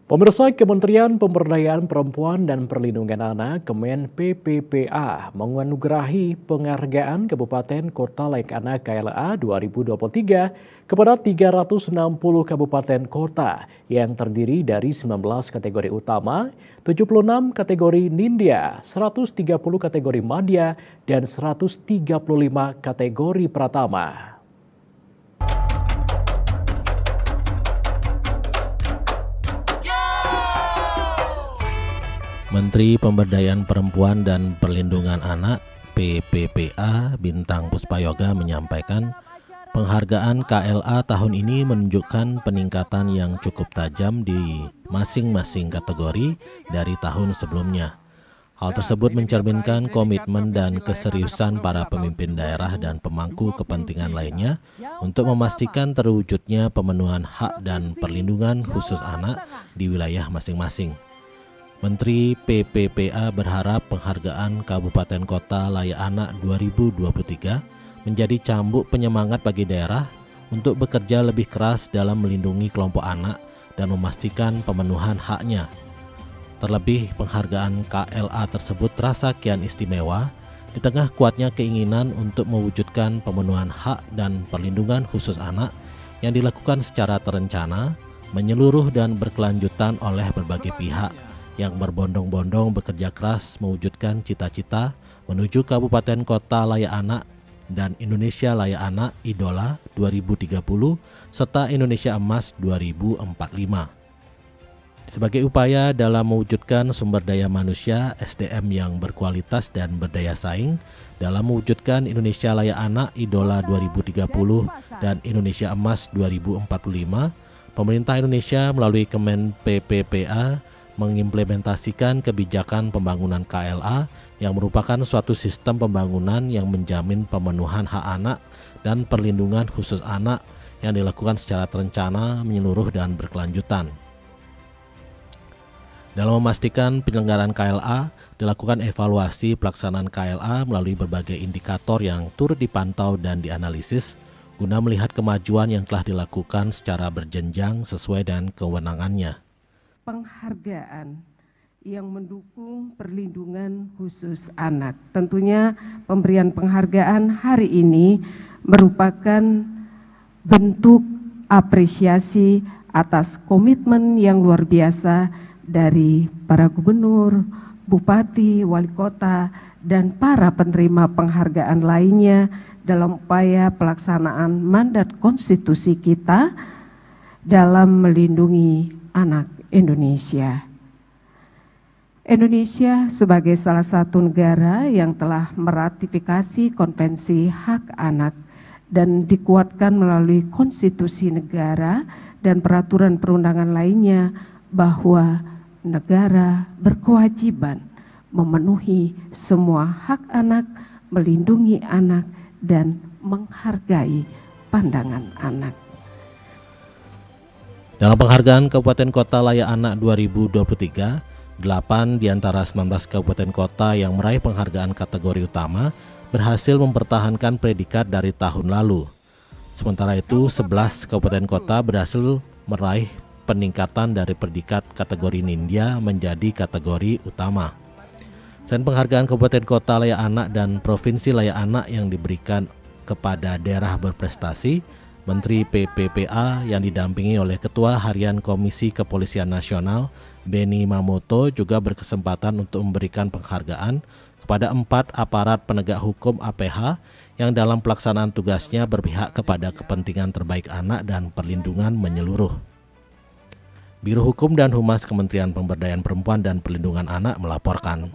Pemirsa, Kementerian Pemberdayaan Perempuan dan Perlindungan Anak Kemen PPPA menganugerahi penghargaan Kabupaten Kota Layak Anak KLA 2023 kepada 360 kabupaten kota yang terdiri dari 19 kategori utama, 76 kategori Nindya, 130 kategori Madya, dan 135 kategori Pratama. Menteri Pemberdayaan Perempuan dan Perlindungan Anak PPPA Bintang Puspayoga menyampaikan penghargaan KLA tahun ini menunjukkan peningkatan yang cukup tajam di masing-masing kategori dari tahun sebelumnya. Hal tersebut mencerminkan komitmen dan keseriusan para pemimpin daerah dan pemangku kepentingan lainnya untuk memastikan terwujudnya pemenuhan hak dan perlindungan khusus anak di wilayah masing-masing. Menteri PPPA berharap penghargaan Kabupaten Kota Layak Anak 2023 menjadi cambuk penyemangat bagi daerah untuk bekerja lebih keras dalam melindungi kelompok anak dan memastikan pemenuhan haknya. Terlebih, penghargaan KLA tersebut terasa kian istimewa di tengah kuatnya keinginan untuk mewujudkan pemenuhan hak dan perlindungan khusus anak yang dilakukan secara terencana, menyeluruh dan berkelanjutan oleh berbagai pihak yang berbondong-bondong bekerja keras mewujudkan cita-cita menuju Kabupaten Kota Layak Anak dan Indonesia Layak Anak Idola 2030 serta Indonesia Emas 2045. Sebagai upaya dalam mewujudkan sumber daya manusia SDM yang berkualitas dan berdaya saing dalam mewujudkan Indonesia Layak Anak Idola 2030 dan Indonesia Emas 2045, pemerintah Indonesia melalui Kemen PPPA mengimplementasikan kebijakan pembangunan KLA yang merupakan suatu sistem pembangunan yang menjamin pemenuhan hak anak dan perlindungan khusus anak yang dilakukan secara terencana, menyeluruh dan berkelanjutan. Dalam memastikan penyelenggaraan KLA, dilakukan evaluasi pelaksanaan KLA melalui berbagai indikator yang turut dipantau dan dianalisis guna melihat kemajuan yang telah dilakukan secara berjenjang sesuai dengan kewenangannya. Penghargaan yang mendukung perlindungan khusus anak. Tentunya pemberian penghargaan hari ini merupakan bentuk apresiasi atas komitmen yang luar biasa dari para gubernur, bupati, wali kota, dan para penerima penghargaan lainnya dalam upaya pelaksanaan mandat konstitusi kita dalam melindungi anak Indonesia. Indonesia sebagai salah satu negara yang telah meratifikasi Konvensi Hak Anak dan dikuatkan melalui konstitusi negara dan peraturan perundangan lainnya bahwa negara berkewajiban memenuhi semua hak anak, melindungi anak, dan menghargai pandangan anak. Dalam penghargaan Kabupaten Kota Layak Anak 2023, 8 di antara 19 kabupaten kota yang meraih penghargaan kategori utama berhasil mempertahankan predikat dari tahun lalu. Sementara itu, 11 kabupaten kota berhasil meraih peningkatan dari predikat kategori Nindya menjadi kategori utama. Selain penghargaan Kabupaten Kota Layak Anak dan Provinsi Layak Anak yang diberikan kepada daerah berprestasi, Menteri PPPA yang didampingi oleh Ketua Harian Komisi Kepolisian Nasional Beni Mamoto juga berkesempatan untuk memberikan penghargaan kepada 4 aparat penegak hukum APH yang dalam pelaksanaan tugasnya berpihak kepada kepentingan terbaik anak dan perlindungan menyeluruh. Biro Hukum dan Humas Kementerian Pemberdayaan Perempuan dan Perlindungan Anak melaporkan.